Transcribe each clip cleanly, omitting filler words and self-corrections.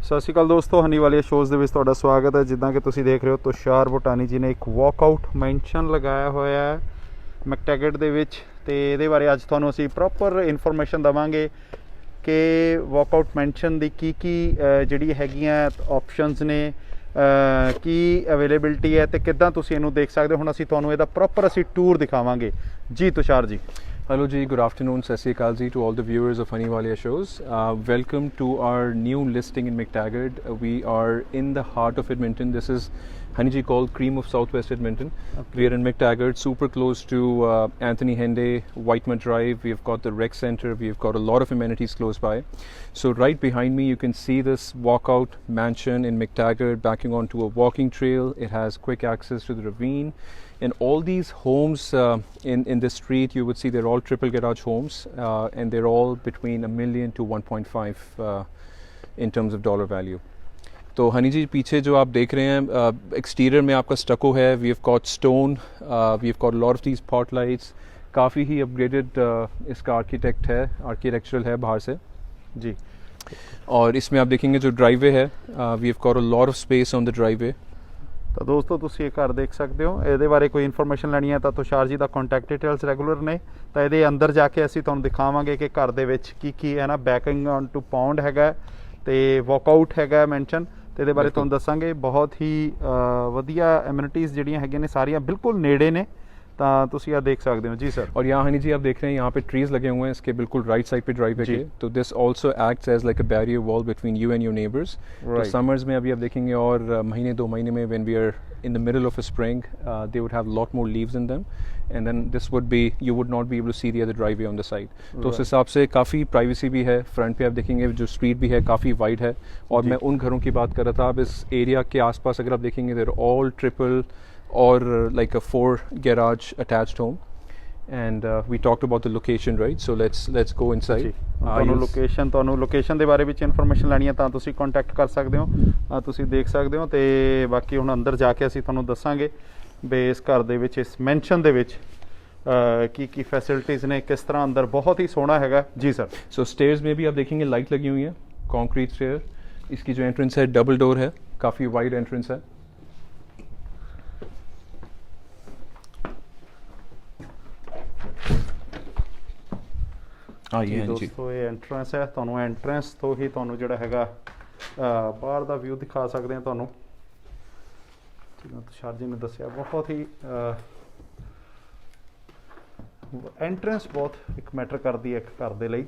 ਸਤਿ ਸ਼੍ਰੀ ਅਕਾਲ ਦੋਸਤੋ, ਹਨੀ ਵਾਲੀਆ ਸ਼ੋਜ਼ ਦੇ ਵਿੱਚ ਤੁਹਾਡਾ ਸਵਾਗਤ ਹੈ। ਜਿੱਦਾਂ ਕਿ ਤੁਸੀਂ ਦੇਖ ਰਹੇ ਹੋ ਤੁਸ਼ਾਰ ਬੋਟਾਨੀ ਜੀ ਨੇ ਇੱਕ ਵਾਕਆਊਟ ਮੈਂਸ਼ਨ ਲਗਾਇਆ ਹੋਇਆ ਹੈ ਮੈਕਟੈਗਟ ਦੇ ਵਿੱਚ, ਅਤੇ ਇਹਦੇ ਬਾਰੇ ਅੱਜ ਤੁਹਾਨੂੰ ਅਸੀਂ ਪ੍ਰੋਪਰ ਇਨਫੋਰਮੇਸ਼ਨ ਦੇਵਾਂਗੇ ਕਿ ਵਾਕਆਊਟ ਮੈਂਸ਼ਨ ਦੀ ਕੀ ਜਿਹੜੀ ਹੈਗੀਆਂ ਆਪਸ਼ਨਸ ਨੇ, ਕੀ ਅਵੇਲੇਬਿਲਿਟੀ ਹੈ ਅਤੇ ਕਿੱਦਾਂ ਤੁਸੀਂ ਇਹਨੂੰ ਦੇਖ ਸਕਦੇ ਹੋ। ਹੁਣ ਅਸੀਂ ਤੁਹਾਨੂੰ ਇਹਦਾ ਪ੍ਰੋਪਰ ਅਸੀਂ ਟੂਰ ਦਿਖਾਵਾਂਗੇ ਜੀ। ਤੁਸ਼ਾਰ ਜੀ, Hello Ji, good afternoon, Sat Sri Akal Ji to all the viewers of Honey Walia shows. Welcome to our new listing in McTaggart. We are in the heart of Edmonton. This is Honey Ji called Cream of Southwest Edmonton. Okay. We are in McTaggart, super close to Anthony Henday, Whitemud Drive. We've got the rec center. We've got a lot of amenities close by. So right behind me you can see this walkout mansion in McTaggart backing onto a walking trail. It has quick access to the ravine. And all these homes in this street, you would see they're all triple garage homes, and they're all between $1 million to 1.5 in terms of dollar value. तो हनी जी पीछे जो आप देख रहे हैं exterior में आपका स्टको है. We have got stone, we have got lot of these spot lights. काफ़ी ही अपग्रेडेड इसका आर्किटेक्चरल है बाहर से जी. और इसमें आप देखेंगे जो ड्राइवे है, we have got a lot of space on the driveway. ਤਾਂ ਦੋਸਤੋ ਤੁਸੀਂ ਇਹ ਘਰ ਦੇਖ ਸਕਦੇ ਹੋ। ਇਹਦੇ ਬਾਰੇ ਕੋਈ ਇਨਫੋਰਮੇਸ਼ਨ ਲੈਣੀ ਹੈ ਤਾਂ ਤੁਸ਼ਾਰ ਜੀ ਦਾ ਕੰਟੈਕਟ ਡਿਟੇਲਸ ਰੈਗੂਲਰ ਨੇ, ਤਾਂ ਇਹਦੇ ਅੰਦਰ ਜਾ ਕੇ ਅਸੀਂ ਤੁਹਾਨੂੰ ਦਿਖਾਵਾਂਗੇ ਕਿ ਘਰ ਦੇ ਵਿੱਚ ਕੀ ਹੈ ਨਾ। ਬੈਕਿੰਗ ਔਨ ਟੂ ਪੌਂਡ ਹੈਗਾ ਅਤੇ ਵਾਕਆਊਟ ਹੈਗਾ ਮੈਂਸ਼ਨ, ਅਤੇ ਇਹਦੇ ਬਾਰੇ ਤੁਹਾਨੂੰ ਦੱਸਾਂਗੇ। ਬਹੁਤ ਹੀ ਵਧੀਆ ਐਮਿਨਿਟੀਜ਼ ਜਿਹੜੀਆਂ ਹੈਗੀਆਂ ਨੇ ਸਾਰੀਆਂ ਬਿਲਕੁਲ ਨੇੜੇ ਨੇ, ਤਾਂ ਤੁਸੀਂ ਆ ਦੇख सकते हो जी सर. और यहाँ हनी जी आप देख रहे हैं यहाँ पे ट्रीज लगे हुए हैं इसके बिल्कुल राइट साइड पे ड्राइव है, तो this also acts as like a barrier wall between you and your neighbours. तो समर्स में अभी आप देखेंगे और महीने 2 महीने में when we are in the middle of a spring, they would have a lot more leaves in them, and then this would be, you would not be able to see the other driveway on the side. तो उस हिसाब से काफ़ी privacy भी है. Front पे आप देखेंगे जो स्ट्रीट भी है काफ़ी वाइड है. और मैं उन घरों की बात कर रहा था, आप इस एरिया के आसपास अगर आप देखेंगे they're all triple or like a 4 garage attached home. And we talked about the location, right? So let's go inside. ਤੁਹਾਨੂੰ ਲੋਕੇਸ਼ਨ ਦੇ ਬਾਰੇ ਵਿੱਚ ਇਨਫੋਰਮੇਸ਼ਨ ਲੈਣੀ ਹੈ ਤਾਂ ਤੁਸੀਂ ਕੰਟੈਕਟ ਕਰ ਸਕਦੇ ਹੋ, ਤੁਸੀਂ ਦੇਖ ਸਕਦੇ ਹੋ। ਅਤੇ ਬਾਕੀ ਹੁਣ ਅੰਦਰ ਜਾ ਕੇ ਅਸੀਂ ਤੁਹਾਨੂੰ ਦੱਸਾਂਗੇ ਵੀ ਇਸ ਘਰ ਦੇ ਵਿੱਚ, ਇਸ ਮੈਂਸ਼ਨ ਦੇ ਵਿੱਚ ਕੀ फैसिलिटीज़ ने, किस तरह अंदर बहुत ही सोना हैगा जी सर. सो स्टेयर्स में भी आप देखेंगे लाइट लगी हुई है, कॉन्क्रीट स्टेयर. इसकी जो एंट्रेंस है डबल डोर है, काफ़ी वाइड एंट्रेंस है. ਜੀ ਦੋਸਤੋ ਇਹ ਐਂਟਰੈਂਸ ਹੈ, ਤੁਹਾਨੂੰ ਐਂਟਰੈਂਸ ਤੋਂ ਹੀ ਤੁਹਾਨੂੰ ਜਿਹੜਾ ਹੈਗਾ ਬਾਹਰ ਦਾ ਵਿਊ ਦਿਖਾ ਸਕਦੇ ਹਾਂ ਤੁਹਾਨੂੰ। ਜਿਵੇਂ ਤੁਸ਼ਾਰ ਜੀ ਨੇ ਦੱਸਿਆ ਬਹੁਤ ਹੀ ਐਂਟਰੈਂਸ ਬਹੁਤ ਇੱਕ ਮੈਟਰ ਕਰਦੀ ਹੈ ਇੱਕ ਘਰ ਦੇ ਲਈ।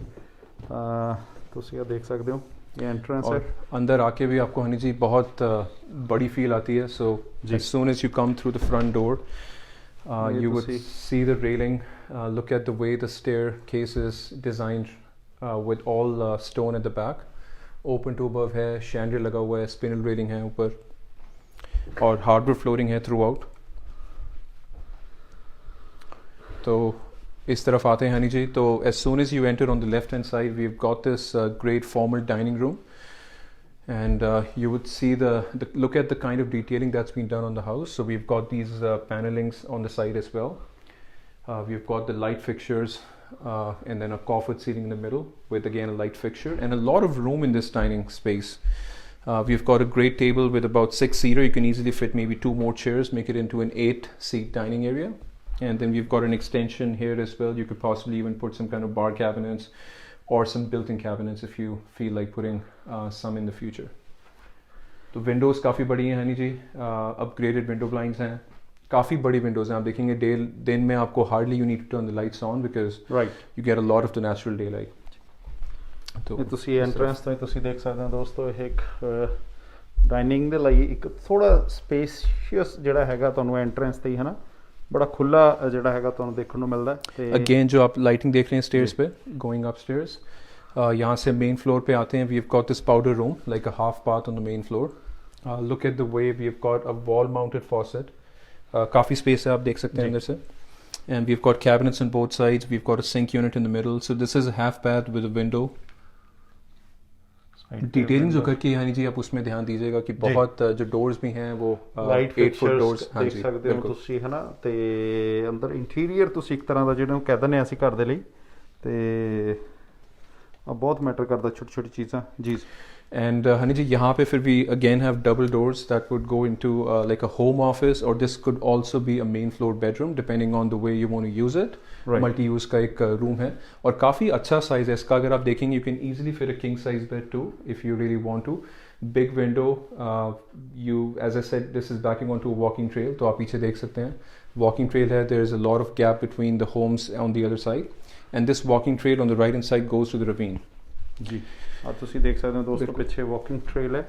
ਤੁਸੀਂ ਇਹ ਦੇਖ ਸਕਦੇ ਹੋ ये एंट्रेंस है. अंदर आके भी आपको हनी जी बहुत बड़ी फील आती है. सो as soon as you come through the front door, you would see the railing. Look at the way the staircase is designed with all stone at the back. Open to above है, chandelier लगा हुआ है, spinel railing है ऊपर, और hardwood flooring है throughout. तो इस तरफ आते हैं हनी जी. तो as soon as you enter on the left hand side, we've got this great formal dining room, and you would see the look at the kind of detailing that's been done on the house. So we've got these panelings on the side as well. We've got the light fixtures and then a coffered ceiling in the middle with again a light fixture and a lot of room in this dining space. We've got a great table with about 6-seater. You can easily fit maybe 2 more chairs, make it into an 8-seat dining area. And then we've got an extension here as well. You could possibly even put some kind of bar cabinets or some built-in cabinets if you feel like putting some in the future. तो Windows काफ़ी बड़ी हैं हनी जी, upgraded window blinds हैं, काफ़ी बड़ी Windows हैं. आप देखेंगे दिन में आपको hardly you need to turn the lights on because you get a lot of the natural day light. तो ਤੁਸੀਂ ਐਂਟਰੈਂਸ ਤੋਂ ਤੁਸੀਂ ਦੇਖ ਸਕਦੇ ਹੋ ਦੋਸਤੋ, ਇਹ ਇੱਕ ਡਾਈਨਿੰਗ ਦੇ ਲਈ ਇੱਕ ਥੋੜਾ ਸਪੇਸ਼ੀਅਸ ਜਿਹੜਾ ਹੈਗਾ ਤੁਹਾਨੂੰ ਐਂਟਰੈਂਸ ਤੇ ਹੀ ਹੈ ਨਾ, बड़ा खुला ਜਿਹੜਾ ਹੈਗਾ ਤੁਹਾਨੂੰ ਦੇਖਣ ਨੂੰ मिलता है. तो अगेन जो आप लाइटिंग देख रहे हैं स्टेयर्स पे, गोइंग अप स्टेयर्स, यहाँ से मेन फ्लोर पे आते हैं. We have got this powder room like a half bath on the main floor. Look at the way we have got a wall mounted faucet. काफ़ी space है, आप देख सकते हैं अंदर से. And we have got cabinets on both sides. We have got a sink unit in the middle. So this is a half bath with a window. Detailing जो करके यानी जी आप उसमें ध्यान दीजिएगा कि बहुत जो डोर्स भी हैं वो 8 फुट डोर्स देख सकते हो ਤੁਸੀਂ ਹੈ ਨਾ। ਤੇ ਅੰਦਰ ਇੰਟੀਰੀਅਰ ਤੁਸੀਂ ਇੱਕ ਤਰ੍ਹਾਂ ਦਾ ਜਿਹੜਾ ਕਹਿ ਦਿੰਦੇ ਹਾਂ ਅਸੀਂ ਘਰ ਦੇ ਲਈ, ਤੇ ਬਹੁਤ मैटर करता छोटी छोटी चीज़ा जी. And Hani ji, यहाँ पे फिर we again have double doors that would go into like a home office, or this could also be a main floor bedroom depending on the way you want to use it. Right. Multi use का एक room है और काफ़ी अच्छा size है इसका. अगर आप देखेंगे you can easily fit a king size bed too if you really want to. Big window, you, as I said, this is backing onto a walking trail, तो आप पीछे देख सकते हैं walking trail है. there is a lot of gap between the homes on the other side, and this walking trail on the right hand side goes to the ravine. ਜੀ ਆ ਤੁਸੀਂ ਦੇਖ ਸਕਦੇ ਹੋ ਦੋਸਤੋ ਪਿੱਛੇ ਵਾਕਿੰਗ ਟ੍ਰੇਲ ਹੈ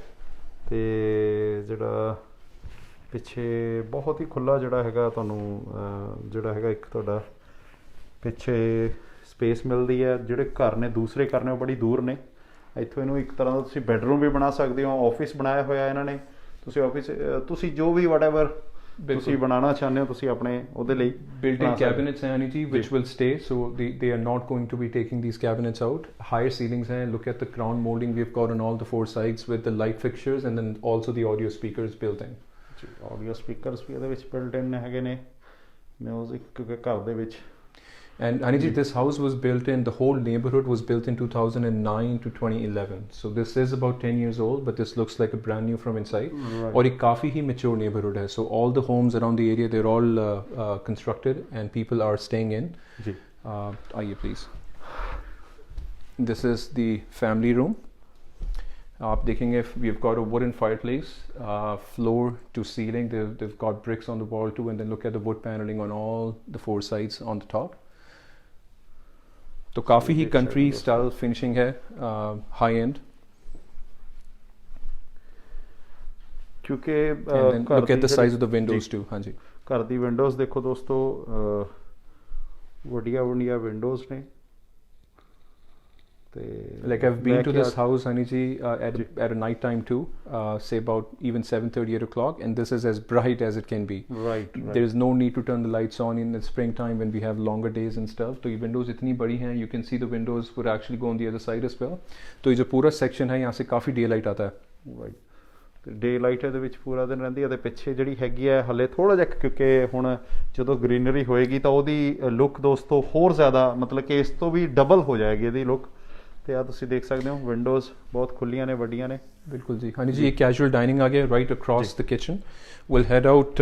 ਤੇ ਜਿਹੜਾ ਪਿੱਛੇ ਬਹੁਤ ਹੀ ਖੁੱਲਾ ਜਿਹੜਾ ਹੈਗਾ ਤੁਹਾਨੂੰ ਜਿਹੜਾ ਹੈਗਾ ਇੱਕ ਤੁਹਾਡਾ ਪਿੱਛੇ ਸਪੇਸ ਮਿਲਦੀ ਹੈ. ਜਿਹੜੇ ਘਰ ਨੇ ਦੂਸਰੇ ਘਰ ਨੇ ਉਹ ਬੜੀ ਦੂਰ ਨੇ. ਇੱਥੋਂ ਇਹਨੂੰ ਇੱਕ ਤਰ੍ਹਾਂ ਦਾ ਤੁਸੀਂ ਬੈਡਰੂਮ ਵੀ ਬਣਾ ਸਕਦੇ ਹੋ. ਆਫਿਸ ਬਣਾਇਆ ਹੋਇਆ ਇਹਨਾਂ ਨੇ. ਤੁਸੀਂ ਆਫਿਸ ਤੁਸੀਂ ਜੋ ਵੀ ਵਟਐਵਰ ਤੁਸੀਂ ਬਣਾਉਣਾ ਚਾਹੁੰਦੇ ਹੋ ਤੁਸੀਂ ਆਪਣੇ ਉਹਦੇ ਲਈ built-in cabinets हैं Hani ji, which will stay, so they are not going to be taking these cabinets out. Higher ceilings हैं. Look at the crown molding we've got on all the four sides with the light fixtures, and then also the audio speakers built in. audio speakers ਵੀ ਇਹਦੇ ਵਿੱਚ built in ਹੈਗੇ ਨੇ. Music ਘਰ ਦੇ ਵਿੱਚ. And Hani ji, this house was built in, the whole neighborhood was built in 2009 to 2011. So this is about 10 years old, but this looks like a brand new from inside. Right. और एक काफ़ी ही mature neighborhood है. So all the homes around the area, they're all constructed and people are staying in. जी आइए please. This is the family room. आप देखेंगे we've got a wooden fireplace, floor to ceiling. They've got bricks on the wall too, and then look at the wood paneling on all the four sides on the top. तो काफ़ी ही country style finishing है, high and. क्योंकि look at the size of the windows too. हाँ जी. ਘਰ ਦੀ windows ਦੇਖੋ ਦੋਸਤੋ ਵੱਡੀਆਂ ਵੱਡੀਆਂ ਵਿੰਡੋਜ਼ ਨੇ ਤੇ like I've been to this house Hani ji at a night time too, say about even 7:30 8 o'clock, and this is as bright as it can be. right. There is no need to turn the lights on in the springtime when we have longer days and stuff. तो ये windows इतनी बड़ी हैं, you can see the windows would actually go on the other side as well. तो ये जो पूरा section है यहाँ से काफ़ी daylight आता है. right. ਤੇ ਡੇ ਲਾਈਟ ਇਹਦੇ ਵਿੱਚ ਪੂਰਾ ਦਿਨ ਰਹਿੰਦੀ ਹੈ. ਤੇ ਪਿੱਛੇ ਜਿਹੜੀ ਹੈਗੀ ਹੈ ਹਲੇ ਥੋੜ੍ਹਾ ਜਿਹਾ ਕਿਉਂਕਿ ਹੁਣ ਜਦੋਂ ਗ੍ਰੀਨਰੀ ਹੋਏਗੀ ਤਾਂ ਉਹਦੀ ਲੁੱਕ ਦੋਸਤੋ ਹੋਰ ਜ਼ਿਆਦਾ ਮਤਲਬ ਕਿ ਇਸ ਤੋਂ ਵੀ ਡਬਲ ਹੋ ਜਾਏਗੀ ਇਹਦੀ ਲੁੱਕ. ਤੇ ਆ ਤੁਸੀਂ ਦੇਖ ਸਕਦੇ ਹੋ ਵਿੰਡੋਜ਼ ਬਹੁਤ ਖੁੱਲੀਆਂ ਨੇ ਵੱਡੀਆਂ ਨੇ. बिल्कुल जी. Hani ji, एक casual dining आ गया right across the kitchen. We'll head out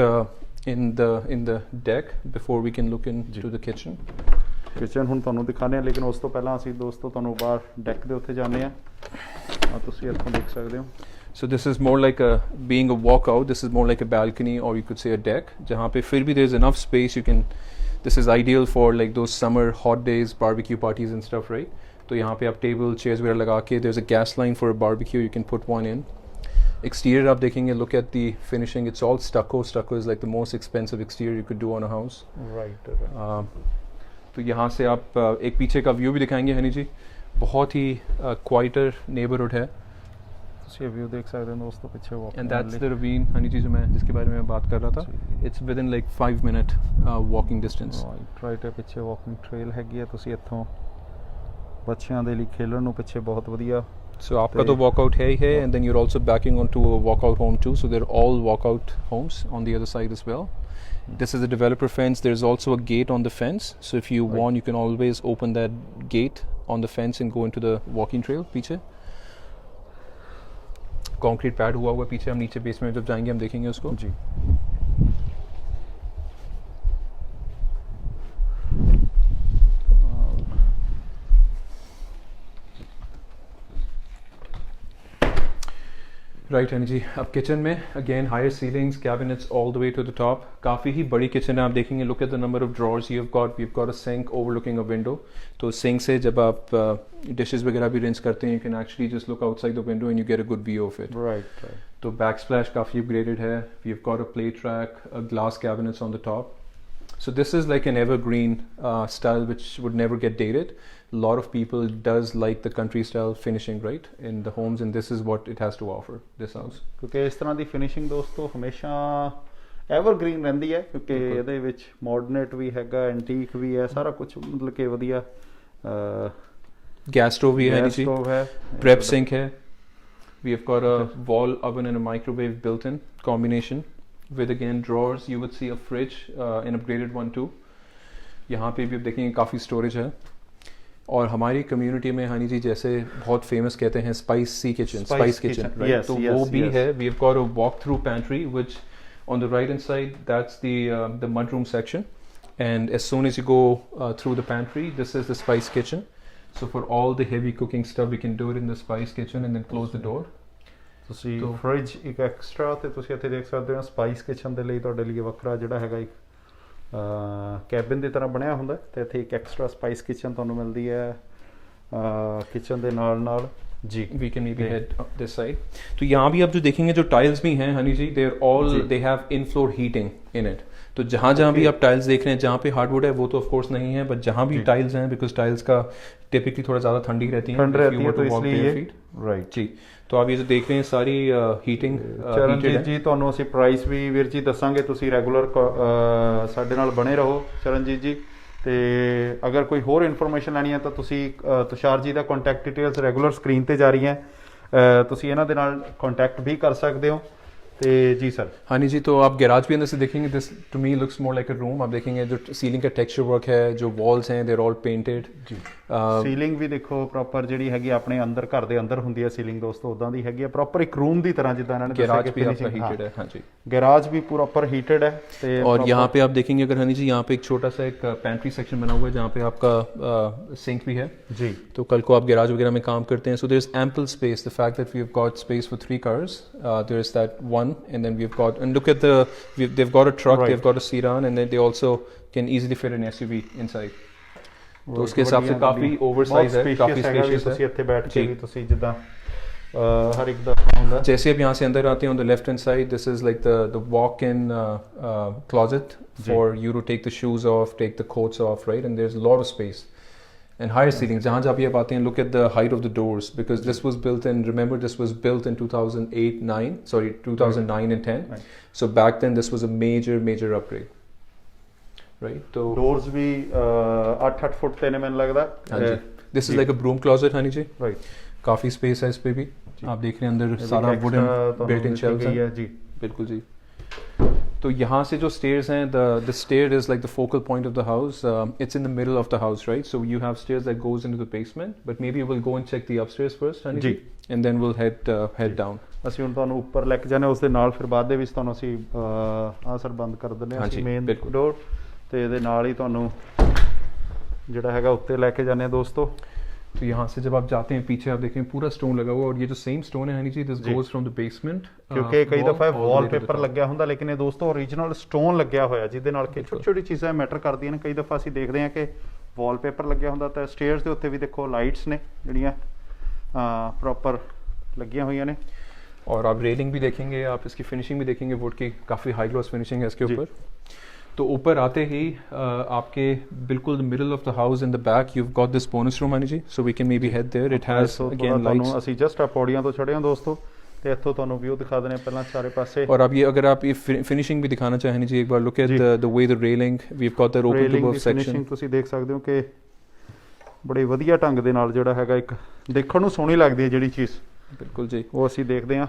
in the deck before we can look into the kitchen. Kitchen ਹੁਣ ਤੁਹਾਨੂੰ ਦਿਖਾਉਂਦੇ ਹਾਂ, ਲੇਕਿਨ ਉਸ ਤੋਂ ਪਹਿਲਾਂ ਅਸੀਂ ਦੋਸਤੋ ਤੁਹਾਨੂੰ ਬਾਹਰ ਡੈਕ ਦੇ ਉੱਤੇ ਜਾਂਦੇ ਹਾਂ. ਆ ਤੁਸੀਂ ਇੱਥੋਂ ਦੇਖ ਸਕਦੇ ਹੋ. So this is more like being a walkout. This is more like a balcony, or you could say a deck. जहाँ पे फिर भी there's enough space you can. This is ideal for like those summer hot days, barbecue parties and stuff, right? तो यहाँ पे आप table chairs वगैरह लगा के, there's a gas line for a barbecue, you can put one in. Exterior आप देखेंगे, look at the finishing, it's all stucco. Stucco is like the most expensive exterior you could do on a house. right. तो यहाँ से आप एक पीछे का view भी दिखाएंगे हनी जी. बहुत ही क्वाइटर नेबरहुड है. ਤੁਸੀਂ ਇਹ ਵਿਊ ਦੇਖ ਸਕਦੇ ਹੋ ਦੋਸਤੋ ਪਿੱਛੇ walking And that's वाली. the ravine हनी जी जो मैं जिसके बारे में बात कर रहा था. It's within like 5-minute walking distance. right ਹੈ. ਪਿੱਛੇ ਵਾਕਿੰਗ ਟ੍ਰੇਲ ਹੈਗੀ ਹੈ. ਤੁਸੀਂ ਇੱਥੋਂ ਬੱਚਿਆਂ ਦੇ ਲਈ ਖੇਲਣ ਨੂੰ ਪਿੱਛੇ ਬਹੁਤ ਵਧੀਆ. So आपका तो walkout है ही है, and then you're also backing onto a walkout home too. So they're all walkout homes on the other side as well. This is a developer fence. There's also a gate on the fence. So if you want, you can always open that gate on the fence and go into the walking trail. पीछे concrete pad हुआ हुआ पीछे. हम नीचे basement जब जाएंगे हम देखेंगे उसको. जी राइट है जी. अब किचन में again higher ceilings, cabinets all the way to the top. काफ़ी ही बड़ी किचन है. आप देखेंगे, look at the number of drawers you have got a sink overlooking a window. तो सिंक से जब आप डिशेस वगैरह भी रिंस करते हैं, you can actually just look outside the window and you get a good view of it. right. तो back splash काफ़ी अपग्रेडेड है. We have got a play track, a glass cabinets on the top. So this is like an evergreen style which would never get dated. A lot of people does like the country style finishing, right, in the homes, and this is what it has to offer, this house. ਕਿਉਂਕਿ ਇਸ ਤਰ੍ਹਾਂ ਦੀ finishing ਦੋਸਤੋ ਹਮੇਸ਼ਾ evergreen ਰਹਿੰਦੀ ਹੈ ਕਿਉਂਕਿ ਇਹਦੇ ਵਿੱਚ ਮੋਡਰਨੇਟ ਵੀ ਹੈਗਾ, ਐਂਟੀਕ ਵੀ ਹੈ, ਸਾਰਾ ਕੁਝ ਮਤਲਬ ਕਿ ਵਧੀਆ. Gas stove भी है नीचे. stove है. Prep sink है. We have got a wall oven and a microwave built in combination. With again drawers, you would see a fridge, an upgraded one too. यहाँ पे भी आप देखेंगे काफ़ी storage है. और हमारी कम्युनिटी में हनी जी जैसे बहुत फेमस कहते हैं spicy kitchen, Spice spice kitchen, kitchen, right? yes, तो yes, वो भी yes. है. We've got a walk through pantry which on the right hand side that's the mudroom section, and as soon as you go through the pantry, this is the spice kitchen. So for all the heavy cooking stuff we can do it in the spice kitchen and then close the door. ਤੁਸੀਂ ਤੋ- fridge ਇੱਕ extra ਤੇ ਤੁਸੀਂ ਇੱਥੇ ਦੇਖ ਸਕਦੇ ਹੋ spice kitchen ਦੇ ਲਈ ਤੁਹਾਡੇ ਲਈ ਵੱਖਰਾ ਜਿਹੜਾ ਹੈਗਾ ਇੱਕ ਕੈਬਿਨ ਦੀ ਤਰ੍ਹਾਂ ਬਣਿਆ ਹੁੰਦਾ ਹੈ ਤੇ ਇੱਥੇ ਇੱਕ ਐਕਸਟਰਾ ਸਪਾਈਸ ਕਿਚਨ ਤੁਹਾਨੂੰ ਮਿਲਦੀ ਹੈ किचन के नाल जी. We can maybe head up this side. तो यहाँ भी आप जो देखेंगे जो टाइल्स भी हैं हनी जी, they have in-floor heating in it. तो जहाँ जहाँ भी आप टाइल्स देख रहे हैं, जहाँ पे हार्डवुड है वो तो ऑफ कोर्स नहीं है, बट जहाँ भी टाइल्स हैं, बिकॉज टाइल्स का टिपिकली थोड़ा ज़्यादा ठंडी रहती है, ठंड रहती है तो इसलिए ये राइट जी. तो आप ये जो देख रहे हैं सारी हीटिंग ਚਰਨਜੀਤ ਜੀ ਤੁਹਾਨੂੰ ਅਸੀਂ ਪ੍ਰਾਈਸ ਵੀ ਵੀਰ ਜੀ ਦੱਸਾਂਗੇ, ਤੁਸੀਂ ਰੈਗੂਲਰ ਸਾਡੇ ਨਾਲ ਬਣੇ ਰਹੋ ਚਰਨਜੀਤ ਜੀ. ਤੇ ਅਗਰ ਕੋਈ ਹੋਰ ਇਨਫੋਰਮੇਸ਼ਨ ਲੈਣੀ ਹੈ ਤਾਂ ਤੁਸੀਂ ਤੁਸ਼ਾਰ ਜੀ ਦਾ ਕੰਟੈਕਟ ਡਿਟੇਲਸ ਰੈਗੂਲਰ ਸਕਰੀਨ ਤੇ ਜਾ ਰਹੀਆਂ, ਤੁਸੀਂ ਇਹਨਾਂ ਦੇ ਨਾਲ ਕੰਟੈਕਟ भी कर सकते हो. तो जी सर. हाँ जी, तो आप गैराज भी अंदर से देखेंगे, this to me looks more like a room. आप देखेंगे जो सीलिंग का टेक्सचर वर्क है, जो वॉल्स हैं देयर ऑल पेंटेड जी. सीलिंग भी देखो प्रॉपर ਜਿਹੜੀ ਹੈਗੀ ਆਪਣੇ ਅੰਦਰ ਘਰ ਦੇ ਅੰਦਰ ਹੁੰਦੀ ਹੈ ਸੀਲਿੰग ਦੋਸਤੋ, ਉਦਾਂ ਦੀ ਹੈਗੀ ਹੈ ਪ੍ਰॉपर ਇੱਕ रूम ਦੀ ਤਰ੍ਹਾਂ ਜਿੱਦਾਂ ਇਹਨਾਂ ਨੇ गैराज भी आपका हीटेड है. हाँ जी, गैराज भी प्रॉपर हीटेड है. और यहाँ पे आप देखेंगे अगर हनी जी, यहाँ पे एक छोटा सा एक पेंट्री सेक्शन बना हुआ है जहाँ पे आपका सिंक भी है जी. तो कल को आप गैराज वगैरह में काम करते हैं, so there is ample space. The fact that we've got space for 3 cars, there is that one, and then we've got, and look at they've got a truck, right. They've got a sedan, and then they also can easily fit an SUV inside. तो उसके हिसाब से काफी oversize है, काफी spacious है. ਤੁਸੀਂ ਇੱਥੇ ਬੈਠ ਕੇ ਵੀ ਤੁਸੀਂ ਜਿੱਦਾਂ हर एक ਦਾ ਹੁੰਦਾ. जैसे अब यहाँ से अंदर आते हैं on the left hand side, this is like the walk-in closet for you to take the shoes off, take the coats off, right? And there's a lot of space. And higher ceilings, जहाँ जहाँ भी आप आते हैं, look at the height of the doors, because this was built in, remember this was built in 2009 and 10. Right. So back then this was a major upgrade. Right. तो doors भी 8 foot ते ने मैंने लगता. हाँ जी. This is like a broom closet Honey ji. Right. काफी space है इस पे भी. आप देख रहे हैं अंदर सारा वुडन बिल्ट इन शेल्व्स हैं जी. बिल्कुल जी. तो यहाँ से जो stairs हैं, the stair is like the focal point of the house. It's in the middle of the house, right? So you have stairs that goes into the basement, but maybe we'll go and check the upstairs first, honey, ji. And then we'll head down. ਅਸੀਂ ਹੁਣ ਤੁਹਾਨੂੰ ਉੱਪਰ ਲੈ ਕੇ ਜਾਣੇ, ਉਸ ਦੇ ਨਾਲ ਫਿਰ ਬਾਅਦ ਦੇ ਵਿੱਚ ਤੁਹਾਨੂੰ ਅਸੀਂ ਸਰ ਬੰਦ ਕਰ ਦਿੰਦੇ ਹਾਂ ਅਸੀਂ ਮੇਨ ਡੋਰ, ਤੇ ਇਹਦੇ ਨਾਲ ਹੀ ਤੁਹਾਨੂੰ ਜਿਹੜਾ ਹੈਗਾ ਉੱਤੇ ਲੈ ਕੇ ਜਾਣੇ ਦੋਸਤੋ. तो यहाँ से जब आप जाते हैं पीछे आप देखें पूरा स्टोन लगा हुआ, और ये जो सेम स्टोन है honey ji, this goes from the basement, ਕਿਉਂਕਿ ਕਈ ਦਫਾ ਵਾਲਪੇਪਰ ਲੱਗਿਆ ਹੁੰਦਾ, ਲੇਕਿਨ ਇਹ ਦੋਸਤੋ ਓਰੀਜਨਲ ਸਟੋਨ ਲੱਗਿਆ ਹੋਇਆ, ਜਿਹਦੇ ਨਾਲ ਕਿ ਛੋਟੀ ਛੋਟੀ ਚੀਜ਼ਾਂ ਮੈਟਰ ਕਰਦੀਆਂ ਨੇ. ਕਈ ਦਫਾ ਅਸੀਂ ਦੇਖਦੇ ਹਾਂ ਕਿ ਵਾਲਪੇਪਰ ਲੱਗਿਆ ਹੁੰਦਾ, ਤਾਂ ਸਟੇਅਰਸ ਦੇ ਉੱਤੇ ਵੀ ਦੇਖੋ ਲਾਈਟਸ ਨੇ ਜਿਹੜੀਆਂ ਪ੍ਰੋਪਰ ਲੱਗੀਆਂ ਹੋਈਆਂ ਨੇ. और आप रेलिंग भी देखेंगे, आप इसकी फिनिशिंग भी देखेंगे, वुड की काफ़ी हाई ग्लॉस फिनिशिंग है इसके ऊपर. तो ऊपर आते ही आपके बिल्कुल middle of the house in the back you've got this bonus room Honey ji, so we can maybe head there. It has again lights. ਅਸੀਂ ਜਸਟ ਆ ਪੌੜੀਆਂ ਤੋਂ ਚੜ੍ਹੇ ਹਾਂ ਦੋਸਤੋ, ਤੇ ਇੱਥੋਂ ਤੁਹਾਨੂੰ ਵਿਊ ਦਿਖਾ ਦਿੰਦੇ ਹਾਂ ਪਹਿਲਾਂ ਚਾਰੇ ਪਾਸੇ. और आप ये अगर आप ये फिनिशिंग भी दिखाना चाहें जी, एक बार look at the way the railing, we've got that open to both section. ਤੁਸੀਂ ਦੇਖ ਸਕਦੇ ਹੋ ਕਿ ਬੜੇ ਵਧੀਆ ਢੰਗ ਦੇ ਨਾਲ ਜਿਹੜਾ ਹੈਗਾ ਇੱਕ ਦੇਖਣ ਨੂੰ ਸੋਹਣੀ ਲੱਗਦੀ ਹੈ ਜਿਹੜੀ ਚੀਜ਼. बिल्कुल जी. वो ਅਸੀਂ ਦੇਖਦੇ ਹਾਂ.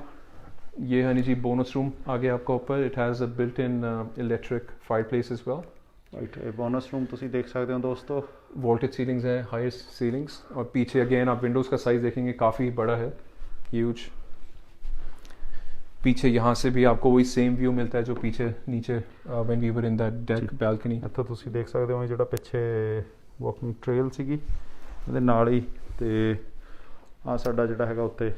ये हनी जी बोनस रूम आगे आपका ऊपर, it has a built in electric fireplace as well. Right, ये बोनस रूम ਤੁਸੀਂ देख सकते हो दोस्तों. वोल्टेज सीलिंग्स हैं, हायर सीलिंग्स, और पीछे अगेन आप विंडोज़ का साइज़ देखेंगे काफ़ी बड़ा है, ह्यूज. पीछे यहाँ से भी आपको वही सेम व्यू मिलता है जो पीछे नीचे when we were in that deck balcony. ਇੱਥੋਂ ਤੁਸੀਂ ਦੇਖ ਸਕਦੇ ਹੋ ਜਿਹੜਾ ਪਿੱਛੇ ਵਾਕਿੰਗ ਟ੍ਰੇਲ ਸੀਗੀ ਉਹਦੇ ਨਾਲ ਹੀ, ਤੇ ਆ ਸਾਡਾ ਜਿਹੜਾ ਹੈਗਾ ਉੱਤੇ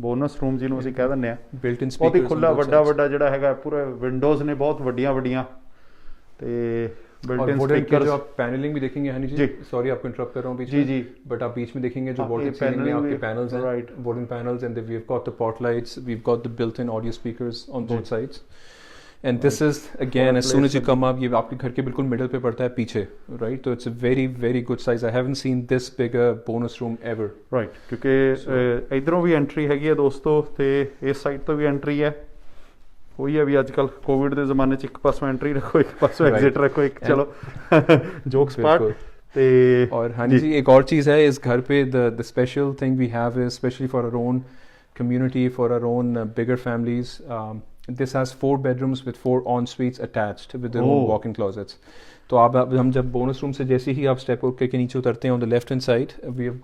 ਬੋਨਸ ਰੂਮ ਜਿਹਨੂੰ ਅਸੀਂ ਕਹਿ ਦਿੰਦੇ ਆ. ਬਿਲਟ ਇਨ ਬਹੁਤ ਹੀ ਖੁੱਲਾ ਵੱਡਾ ਜਿਹੜਾ ਹੈਗਾ, ਪੂਰੇ ਵਿੰਡੋਜ਼ ਨੇ ਬਹੁਤ ਵੱਡੀਆਂ ਤੇ बिल्ट इन स्पीकर. जो आप पैनलिंग भी देखेंगे हनी जी, सॉरी आपको इंटरप्ट कर रहा हूँ बीच में जी, बट आप बीच में देखेंगे जो वोल्टेज सीलिंग में आपके पैनल्स हैं, right, wooden panels, and we have got the pot lights, we have got the built in audio speakers on both sides. And this is again as soon as you come up, ये आपके घर के बिल्कुल middle पे पड़ता है पीछे, right. तो it's a very good size. I haven't seen this big a bonus room ever, right. क्योंकि इधरों भी एंट्री हैगी है दोस्तों, ते इस साइड तो भी एंट्री है. ਉਹੀ ਹੈ ਵੀ ਅੱਜ ਕੱਲ ਕੋਵਿਡ ਦੇ ਜ਼ਮਾਨੇ 'ਚ ਇੱਕ ਪਾਸੋਂ ਐਂਟਰੀ ਰੱਖੋ, ਇੱਕ ਪਾਸੋਂ ਐਗਜ਼ਿਟ ਰੱਖੋ, ਇੱਕ ਚਲੋ जोक्स पार्ट. ਤੇ और हनी जी एक और चीज़ है इस घर पे, the special thing we have is especially for our own community, for our own bigger families, This has 4 bedrooms with 4 en suites attached with their Oh. own walk-in closets. तो आप हम जब बोनस रूम से जैसे ही आप step out करके नीचे उतरते हैं on the left hand side we've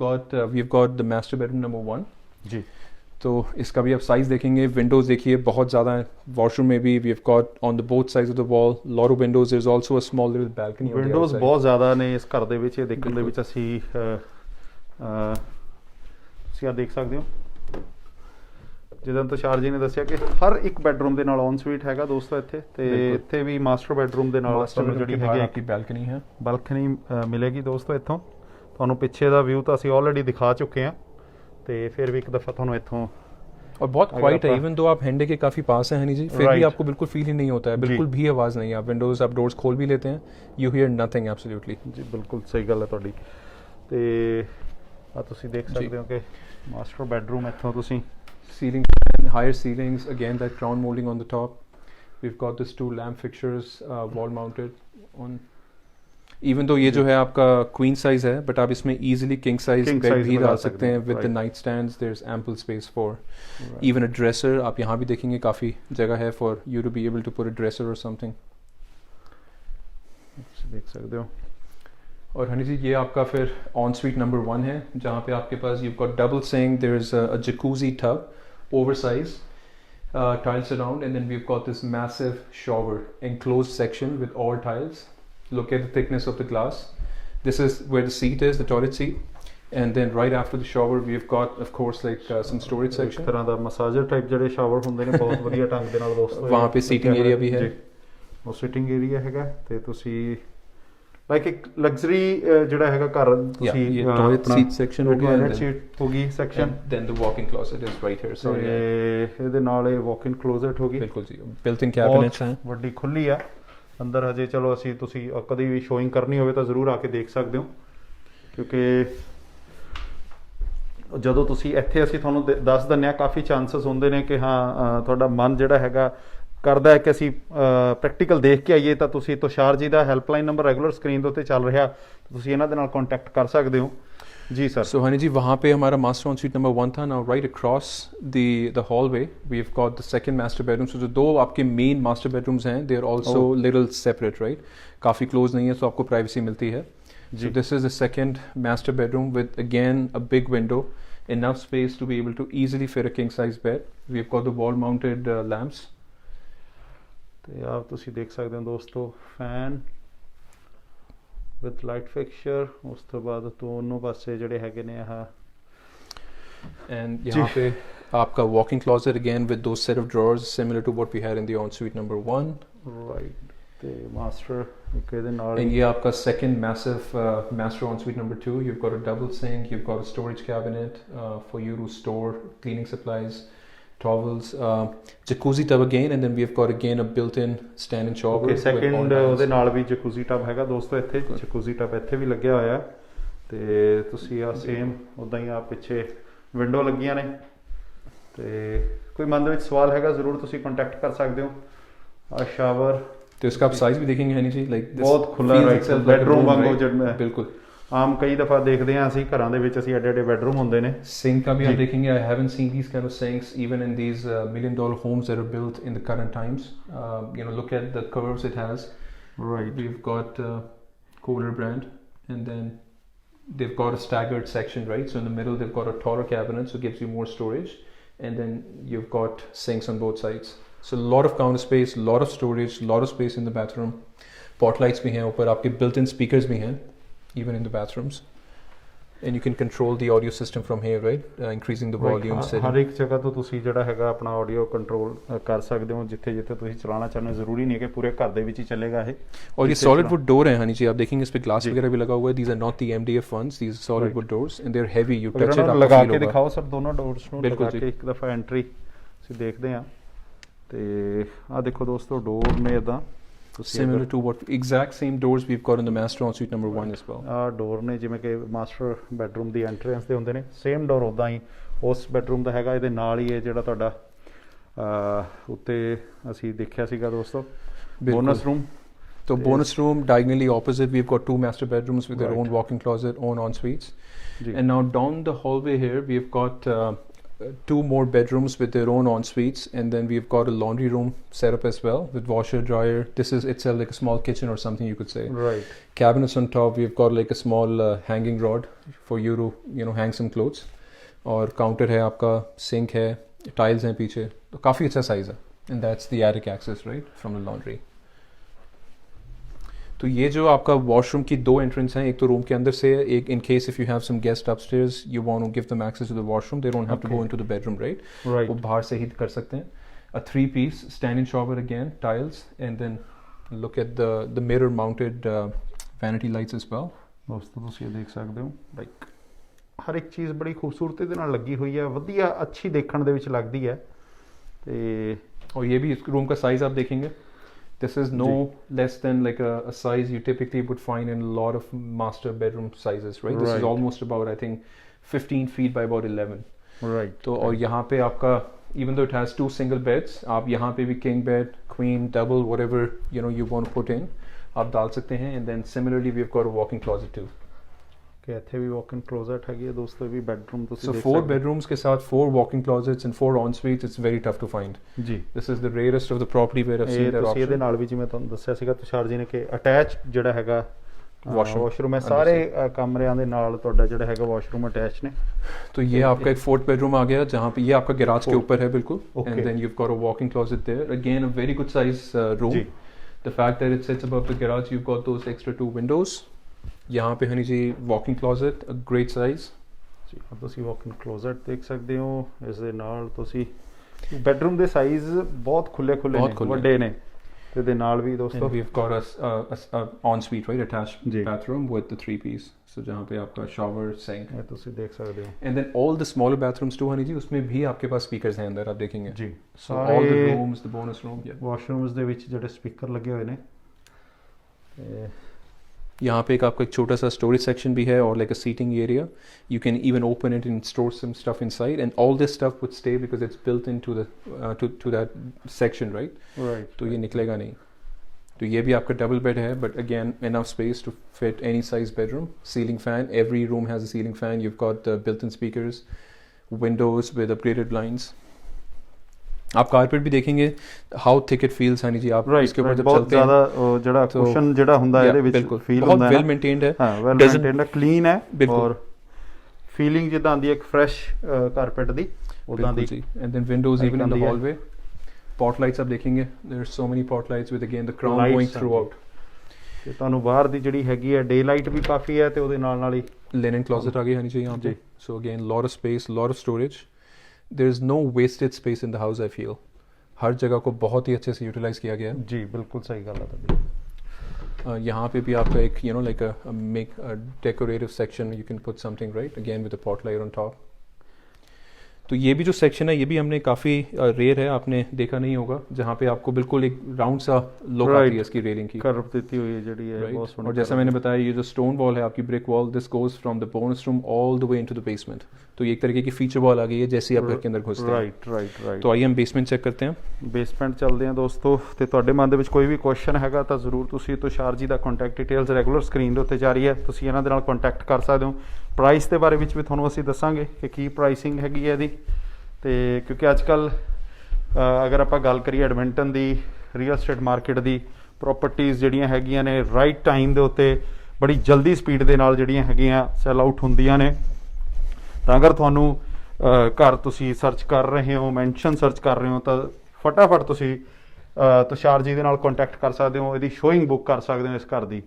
got the master bedroom number 1. जी तो इसका भी आप साइज देखेंगे, विंडोज देखिए बहुत ज़्यादा है, वॉशरूम में भी we've got on the both sides of the wall lot of windows. There's also a small little balcony on the windows outside. ਬਹੁਤ ਜ਼ਿਆਦਾ ਨੇ ਇਸ ਘਰ ਦੇ ਵਿੱਚ। ਇਹ ਦੇਖਣ ਦੇ ਵਿੱਚ ਅਸੀਂ ਤੁਸੀਂ ਆ ਦੇਖ ਸਕਦੇ ਹੋ ਜਿੱਦਾਂ ਤੁਸ਼ਾਰ ਜੀ ਨੇ ਦੱਸਿਆ ਕਿ ਹਰ ਇੱਕ ਬੈਡਰੂਮ ਦੇ ਨਾਲ ਔਨ ਸਵੀਟ ਹੈਗਾ ਦੋਸਤੋ ਇੱਥੇ, ਤੇ ਬਿਲਕੁਲ। ਇੱਥੇ ਵੀ ਮਾਸਟਰ ਬੈਡਰੂਮ ਦੇ ਨਾਲ Master ਤੁਹਾਨੂੰ bedroom ਜਿਹੜੀ के बाहर ਹੈਗੀ आपकी balcony है. ਬਲਕਨੀ ਮਿਲੇਗੀ ਦੋਸਤੋ। ਇੱਥੋਂ ਤੁਹਾਨੂੰ ਪਿੱਛੇ ਦਾ ਵਿਊ ਤਾਂ ਅਸੀਂ ਆਲਰੇਡੀ ਦਿਖਾ ਚੁੱਕੇ ਹਾਂ, ਤੇ ਫਿਰ ਵੀ ਇੱਕ ਦਫਾ ਤੁਹਾਨੂੰ ਇੱਥੋਂ और बहुत अगर क्वाइट है, आपका- इवन दो आप हैंडे के काफ़ी पास हैं हनी जी, फिर भी Right. आपको बिल्कुल फील ही नहीं होता है, जी। बिल्कुल भी आवाज़ नहीं है। आप विंडोज़ आप डोर्स खोल भी लेते हैं, यू हियर नथिंग एब्सोल्युटली। ਜੀ ਬਿਲਕੁਲ ਸਹੀ ਗੱਲ ਹੈ ਤੁਹਾਡੀ। ਤੇ ਆ ਤੁਸੀਂ ਦੇਖ ਜੀ। ਸਕਦੇ ਹੋ ਕਿ ਮਾਸਟਰ ਬੈਡਰੂਮ ਇੱਥੋਂ ਤੁਸੀਂ Ceiling, higher ceilings, again that crown molding on the top. We've got this 2 lamp fixtures wall mounted on. Even though ये जो है आपका queen size है, but आप इसमें easily king size King bed size भी लगा डाल सकते सकते हैं हैं, with the right. nightstands. There's ample space for even a dresser. आप यहाँ भी देखेंगे काफ़ी जगह है for you to be able to put a dresser or something. ਤੁਸੀਂ ਦੇਖ ਸਕਦੇ ਹੋ। और हनी जी ये आपका फिर ऑन स्वीट नंबर 1 है, जहाँ पे आपके पास you've got double sink, there's a jacuzzi tub, oversized tiles around, and then we've got this massive shower enclosed section with all tiles. Look at the thickness of the glass. This is where the seat is, the toilet seat, and then right after the shower we've got of course like some storage ਇੱਕ section. ਤਰ੍ਹਾਂ ਦਾ massager type ਜਿਹੜੇ shower ਹੁੰਦੇ ਨੇ ਬਹੁਤ ਵਧੀਆ ਢੰਗ ਦੇ ਨਾਲ ਦੋਸਤੋ। वहाँ पे ਇਹ seating ਲੱਗਿਆ area ਹੋਇਆ भी है। ਜੀ। ਉਹ ਸੀਟਿੰਗ ਏਰੀਆ ਹੈਗਾ, ਤੇ ਤੁਸੀਂ ਲਾਈਕ ਇੱਕ ਲਗਜ਼ਰੀ ਜਿਹੜਾ ਹੈਗਾ ਘਰ ਤੁਸੀਂ ये toilet seat section हो गया, ਟਾਇਲਟ and ਸੀਟ ਹੋ ਗਈ section, and then the walk-in closet is right here. Sorry. ਤੇ ਇਹਦੇ ਨਾਲ ਇਹ ਵਾਕ ਇਨ ਕਲੋਜ਼ਟ ਹੋ ਗਈ। बिल्कुल जी, built-in cabinets हैं। ਬਹੁਤ ਵੱਡੀ ਖੁੱਲੀ ਆ ਅੰਦਰ। ਹਜੇ ਚਲੋ ਅਸੀਂ ਤੁਸੀਂ ਕਦੀ ਵੀ ਸ਼ੋਇੰਗ ਕਰਨੀ ਹੋਵੇ ਤਾਂ ਜ਼ਰੂਰ ਆ ਕੇ ਦੇਖ ਸਕਦੇ ਹੋ, ਕਿਉਂਕਿ ਜਦੋਂ ਤੁਸੀਂ ਇੱਥੇ ਅਸੀਂ ਤੁਹਾਨੂੰ ਦੱਸ ਦਿੰਦੇ ਹਾਂ ਕਾਫੀ ਚਾਂਸਸ ਹੁੰਦੇ ਨੇ ਕਿ ਹਾਂ ਤੁਹਾਡਾ ਮਨ ਜਿਹੜਾ ਹੈਗਾ ਕਰਦਾ ਹੈ ਕਿ ਅਸੀਂ ਪ੍ਰੈਕਟੀਕਲ ਦੇਖ ਕੇ ਆਈਏ, ਤਾਂ ਤੁਸੀਂ ਤੁਸ਼ਾਰ ਜੀ ਦਾ ਹੈਲਪਲਾਈਨ ਨੰਬਰ ਰੈਗੂਲਰ ਸਕਰੀਨ ਦੇ ਉੱਤੇ ਚੱਲ ਰਿਹਾ, ਤੁਸੀਂ ਇਹਨਾਂ ਦੇ ਨਾਲ ਕੰਟੈਕਟ ਕਰ ਸਕਦੇ ਹੋ ਜੀ ਸਰ। So हनी जी वहाँ पे हमारा master on suite number 1 था. Now right across the hallway we've got the second master bedroom. So जो 2 आपके main master bedrooms हैं, they are also little separate, right? काफ़ी close नहीं है, so आपको privacy मिलती है. So this is the second master bedroom with again a big window, enough space to be able to easily fit a king size bed. We've got the wall mounted lamps. ਤੇ ਆਪ ਤੁਸੀਂ ਦੇਖ ਸਕਦੇ ਹੋ ਦੋਸਤੋ fan with light fixture. ਉਸ ਤੋਂ ਬਾਅਦ ਦੋਨੋਂ ਪਾਸੇ ਜਿਹੜੇ ਹੈਗੇ ਨੇ ਆਹ And यहाँ पे आपका walk-in closet again with those set of drawers similar to what we had in the ensuite number 1. Right, ਤੇ ਮਾਸਟਰ ਇੱਕ ਇਹਦੇ ਨਾਲ And ये आपका second massive master ensuite number 2. You've got a double sink, you've got a storage cabinet for you to store cleaning supplies, towels, jacuzzi tub again, and then we've got again a built-in stand-in shower. Okay with all second tiles. ਉਹਦੇ ਨਾਲ ਵੀ ਜਕੂਜ਼ੀ tub ਹੈਗਾ ਦੋਸਤੋ ਇੱਥੇ। ਜਕੂਜ਼ੀ tub ਇੱਥੇ ਵੀ ਲੱਗਿਆ ਹੋਇਆ, ਤੇ ਤੁਸੀਂ ਆ ਸੇਮ ਉਦਾਂ ਹੀ ਆ ਪਿੱਛੇ ਵਿੰਡੋ ਲੱਗੀਆਂ ਨੇ। ਤੇ ਕੋਈ ਮਨ ਦੇ ਵਿੱਚ ਸਵਾਲ ਹੈਗਾ ਜ਼ਰੂਰ ਤੁਸੀਂ ਕੰਟੈਕਟ ਕਰ ਸਕਦੇ ਹੋ। ਆ ਸ਼ਾਵਰ तो इसका आप साइज भी देखेंगे हनी जी, like this बहुत खुला feels right, itself like a bedroom room, वांगू right? जिनमें- बिल्कुल। ਆਮ ਕਈ ਦਫਾ ਦੇਖਦੇ ਹਾਂ ਅਸੀਂ ਘਰਾਂ ਦੇ ਵਿੱਚ ਅਸੀਂ ਐਡੇ ਐਡੇ ਬੈਡਰੂਮ ਹੁੰਦੇ ਨੇ। Sink का भी आप जी। देखेंगे, I haven't seen these kind of sinks even in these $1 million homes that are built in the current times. Look at the curves it has. Right, We've got Kohler brand, and then they've got a staggered section, right? So in the middle they've got a taller cabinet, so it gives you more storage, and then you've got sinks on both sides. So a lot of counter space, lot of storage, lot of space in the bathroom. Pot lights भी हैं ऊपर, आपके built-in speakers भी हैं, even in the bathrooms. And you can control the audio system from here, right? Increasing the volume, Har setting. ਇੱਕ ਜਗ੍ਹਾ ਤੋਂ ਤੁਸੀਂ ਜਿਹੜਾ ਹੈਗਾ ਆਪਣਾ ਆਡੀਓ ਕੰਟਰੋਲ ਕਰ ਸਕਦੇ ਹੋ ਜਿੱਥੇ ਜਿੱਥੇ ਤੁਸੀਂ ਚਲਾਉਣਾ ਚਾਹੁੰਦੇ ਹੋ। ਜ਼ਰੂਰੀ नहीं है कि पूरे घर ਦੇ ਵਿੱਚ ਹੀ ਚੱਲੇਗਾ ਇਹ। और ये जिससे solid चला- wood door है हनी जी, आप देखेंगे इस पे ग्लास जी। वगैरह भी लगा हुआ है. These are not the MDF ones, these are solid Right. wood doors, and they're heavy. You ਅਗਰ touch it, ਇਹਨਾਂ ਨੂੰ आपको ਲਗਾ feel ਕੇ होगा. ਦਿਖਾਓ ਸਰ ਦੋਨੋਂ ਡੋਰਸ ਨੂੰ ਬਿਲਕੁਲ ਲਗਾ ਜੀ। ਕੇ ਇੱਕ ਦਫਾ ਐਂਟਰੀ ਅਸੀਂ ਦੇਖਦੇ ਹਾਂ। ਤੇ ਆ ਦੇਖੋ ਦੋਸਤੋ ਡੋਰ ਨੇ ਇਦਾਂ Similar to what exact same doors we've got in the master ensuite number 1 as well. ਆ ਡੋਰ ਨੇ ਜਿਵੇਂ ਕਿ ਮਾਸਟਰ ਬੈਡਰੂਮ ਦੀ ਐਂਟਰੈਂਸ ਦੇ ਹੁੰਦੇ ਨੇ, ਸੇਮ ਡੋਰ ਉਦਾਂ ਹੀ ਉਸ ਬੈਡਰੂਮ ਦਾ ਹੈਗਾ। ਇਹਦੇ ਨਾਲ ਹੀ ਇਹ ਜਿਹੜਾ ਤੁਹਾਡਾ ਉੱਤੇ ਅਸੀਂ ਦੇਖਿਆ ਸੀਗਾ ਦੋਸਤੋ bonus room. So bonus room diagonally opposite, we've got 2 master bedrooms with their Right. own walk-in closet, own en suites. ਜੀ And now down the hallway here, we've got two more bedrooms with their own en suites, and then we've got a laundry room set up as well with washer, dryer. This is itself like a small kitchen or something you could say. Right. Cabinets on top. We've got like a small hanging rod for you to hang some clothes. और counter है आपका, sink है, tiles हैं पीछे, तो काफ़ी अच्छा size है. And that's the attic access, right, from the laundry. तो ये जो आपका वॉशरूम की दो एंट्रेंस हैं, एक तो रूम के अंदर से है, एक in case if you have some guest upstairs you want to give them access to the washroom, they don't have to go into the bedroom, right? वो बाहर से ही कर सकते हैं. A 3-piece standing shower again, tiles, and then look at the mirror mounted vanity lights as well. ਦੋਸਤੋ ਤੁਸੀਂ ਇਹ ਦੇਖ ਸਕਦੇ ਹੋ, ਲਾਈਕ ਹਰ ਇੱਕ ਚੀਜ਼ ਬੜੀ ਖੂਬਸੂਰਤੀ ਦੇ ਨਾਲ ਲੱਗੀ ਹੋਈ ਹੈ, ਵਧੀਆ ਅੱਛੀ ਦੇਖਣ ਦੇ ਵਿੱਚ ਲੱਗਦੀ ਹੈ. ਤੇ और ये भी रूम का साइज आप देखेंगे, this is no less than like a size you typically would find in a lot of master bedroom sizes, right? This is almost about, I think, 15 feet by about 11. Right. तो और यहाँ पे आपका, even though it has 2 single beds, आप यहाँ पे भी king bed, queen, double, whatever you want to put in, आप डाल सकते हैं. And then similarly we've got a walk-in closet too. कि ਇੱਥੇ ਵੀ walk-in closet ਹੈਗੀ ਹੈ ਦੋਸਤੋ, ਵੀ bedroom ਤੁਸੀਂ So ਦੇਖ 4 ਸਕਦੇ ਹੋ. bedrooms के साथ 4 walk-in closets and 4 en suites, it's very tough to find. ਜੀ. This is the rarest of the property where I've seen that ਤੁਸੀਂ ਇਹਦੇ option. ਨਾਲ ਵੀ ਜਿਵੇਂ ਤੁਹਾਨੂੰ ਦੱਸਿਆ ਸੀਗਾ ਤੁਸ਼ਾਰ ਜੀ ਨੇ ਕਿ ਅਟੈਚ ਜਿਹੜਾ ਹੈਗਾ Washroom ਹੈ, ਸਾਰੇ ਕਮਰਿਆਂ ਦੇ ਨਾਲ ਤੁਹਾਡਾ ਜਿਹੜਾ ਹੈਗਾ ਵਾਸ਼ਰੂਮ ਅਟੈਚ ਨੇ. तो ये आपका एक 4th bedroom आ गया, जहाँ पे ये आपका गैराज के ऊपर है बिल्कुल. Okay. And then you've got a walk-in closet there. Again, a very good size room. Ji. The fact that it sits above the garage, you've got those extra 2 windows. यहाँ पे हनी जी walk-in closet, a great size. ਜੀ, ਹੁਣ ਤੁਸੀਂ walk-in closet ਦੇਖ ਸਕਦੇ ਹੋ. ਇਸ ਦੇ ਨਾਲ ਤੁਸੀਂ ਬੈਡਰੂਮ ਦੇ ਸਾਈਜ਼ ਬਹੁਤ ਖੁੱਲੇ ਬਹੁਤ ਖੁੱਲੇ ਵੱਡੇ ਨੇ. ਤੇ ਇਹਦੇ ਨਾਲ ਵੀ ਦੋਸਤੋ And we've got a ensuite, right, attached ji. bathroom with the 3-piece. So जहाँ पे आपका shower, sink. ਇਹ ਤੁਸੀਂ ਦੇਖ ਸਕਦੇ ਹੋ. And then all the smaller bathrooms too, Honey जी, उसमें भी आपके पास speakers हैं अंदर, आप देखेंगे. ਜੀ. So all the rooms, the bonus room, yeah. Washrooms ਦੇ ਵਿੱਚ ਜਿਹੜੇ ਸਪੀਕਰ ਲੱਗੇ ਹੋਏ ਨੇ. ਤੇ यहाँ पे एक आपका एक छोटा सा स्टोरेज सेक्शन भी है और like a seating area. You can even open it and store some stuff inside, and all this stuff would stay because it's built into the to that section, right? Right. तो ये निकलेगा नहीं. तो ये भी आपका डबल बेड है, but again enough space to fit any size bedroom. Ceiling fan, every room has a ceiling fan. you've got built in speakers, windows with upgraded blinds. आप कारपेट भी देखेंगे how thick it feels, honey ji, आप इसके ऊपर जब ਬਹੁਤ चलते हैं ਜ਼ਿਆਦਾ ਜਿਹੜਾ तो- ਕੁਸ਼ਨ ਜਿਹੜਾ ਹੁੰਦਾ ਇਹਦੇ ਵਿੱਚ बिल्कुल ਫੀਲ बहुत ਹੁੰਦਾ वेल ਹੈ. मेंटेन्ड है. ਹਾਂ, ਵੈਲ Doesn't- ਮੇਨਟੇਨਡ ਹੈ, ਕਲੀਨ ਹੈ, बिल्कुल. ਔਰ ਫੀਲਿੰਗ ਜਿੱਦਾਂ ਆਉਂਦੀ ਹੈ ਇੱਕ ਫਰੈਸ਼ ਕਾਰਪੇਟ ਦੀ ਉਦਾਂ ਦੀ. And then windows even in the आती है. hallway. Pot lights आप देखेंगे, there's so many pot lights with again the crown Lights going आती throughout. ਤੇ ਤੁਹਾਨੂੰ ਬਾਹਰ ਦੀ ਜਿਹੜੀ ਹੈਗੀ ਹੈ ਡੇ ਲਾਈਟ ਵੀ ਕਾਫੀ ਹੈ, ਤੇ ਉਹਦੇ ਨਾਲ ਨਾਲ ਹੀ Linen closet आ गई हनी जी यहाँ पे. जी. So again lot of space, lot of storage. There is no wasted space in the house, I feel. हर जगह को बहुत ही अच्छे से यूटिलाइज किया गया है. ਜੀ ਬਿਲਕੁਲ ਸਹੀ ਗੱਲ ਹੈ ਤੁਹਾਡੀ. यहाँ पे भी आपका एक like a make a decorative section, you can put something, right, again with a pot light on top. तो ये भी जो सेक्शन है ये भी हमने काफ़ी रेयर है, आपने देखा नहीं होगा, जहाँ पे आपको बिल्कुल एक राउंड सा लुक आती है इसकी रेलिंग की, ਕਰਵ ਦਿੱਤੀ ਹੋਈ ਹੈ ਜਿਹੜੀ ਹੈ right? ਬਹੁਤ ਸੋਹਣੀ. और जैसा मैंने बताया ये जो स्टोन वॉल है आपकी brick wall, this goes from the bonus room all the way into the basement. तो ये एक तरीके की फीचर वॉल आ गई है जैसे ही आप घर के अंदर घुसते हैं. Right right right. तो आइए हम बेसमेंट चेक करते हैं. ਬੇਸਮੈਂਟ ਚੱਲਦੇ ਹਾਂ ਦੋਸਤੋ, ਤੇ ਤੁਹਾਡੇ ਮਨ ਦੇ ਵਿੱਚ ਕੋਈ ਵੀ ਕੁਐਸਚਨ ਹੈਗਾ ਤਾਂ ਜ਼ਰੂਰ ਤੁਸੀਂ ਤੁਸ਼ਾਰ ਜੀ ਦਾ ਕੰਟੈਕਟ ਡਿਟੇਲਸ ਰੈਗੂਲਰ ਸਕਰੀਨ ਦੇ ਉੱਤੇ ਜਾਰੀ ਹੈ, ਤੁਸੀਂ ਇਹਨਾਂ ਦੇ ਨਾਲ ਕੰਟੈਕਟ ਕਰ ਸਕਦੇ ਹੋ. ਪ੍ਰਾਈਸ ਦੇ ਬਾਰੇ ਵਿੱਚ ਵੀ ਤੁਹਾਨੂੰ ਅਸੀਂ ਦੱਸਾਂਗੇ ਕਿ ਕੀ ਪ੍ਰਾਈਸਿੰਗ ਹੈਗੀ ਹੈ ਇਹਦੀ. ਤੇ ਕਿਉਂਕਿ ਅੱਜ ਕੱਲ ਅਗਰ ਆਪਾਂ ਗੱਲ ਕਰੀਏ ਐਡਮਿੰਟਨ ਦੀ ਰੀਅਲ ਸਟੇਟ ਮਾਰਕੀਟ ਦੀ, ਪ੍ਰੋਪਰਟੀਆਂ ਜਿਹੜੀਆਂ ਹੈਗੀਆਂ ਨੇ ਰਾਈਟ ਟਾਈਮ ਦੇ ਉੱਤੇ ਬੜੀ ਜਲਦੀ ਸਪੀਡ ਦੇ ਨਾਲ ਜਿਹੜੀਆਂ ਹੈਗੀਆਂ ਸੈਲ ਆਊਟ ਹੁੰਦੀਆਂ ਨੇ. ਤਾਂ ਅਗਰ ਤੁਹਾਨੂੰ ਘਰ ਤੁਸੀਂ ਸਰਚ ਕਰ ਰਹੇ ਹੋ, ਮੈਂਸ਼ਨ ਸਰਚ ਕਰ ਰਹੇ ਹੋ, ਤਾਂ ਫਟਾਫਟ ਤੁਸੀਂ ਤੁਸ਼ਾਰ ਜੀ ਦੇ ਨਾਲ ਕੰਟੈਕਟ ਕਰ ਸਕਦੇ ਹੋ, ਇਹਦੀ ਸ਼ੋਇੰਗ ਬੁੱਕ ਕਰ ਸਕਦੇ ਹੋ ਇਸ ਘਰ ਦੀ.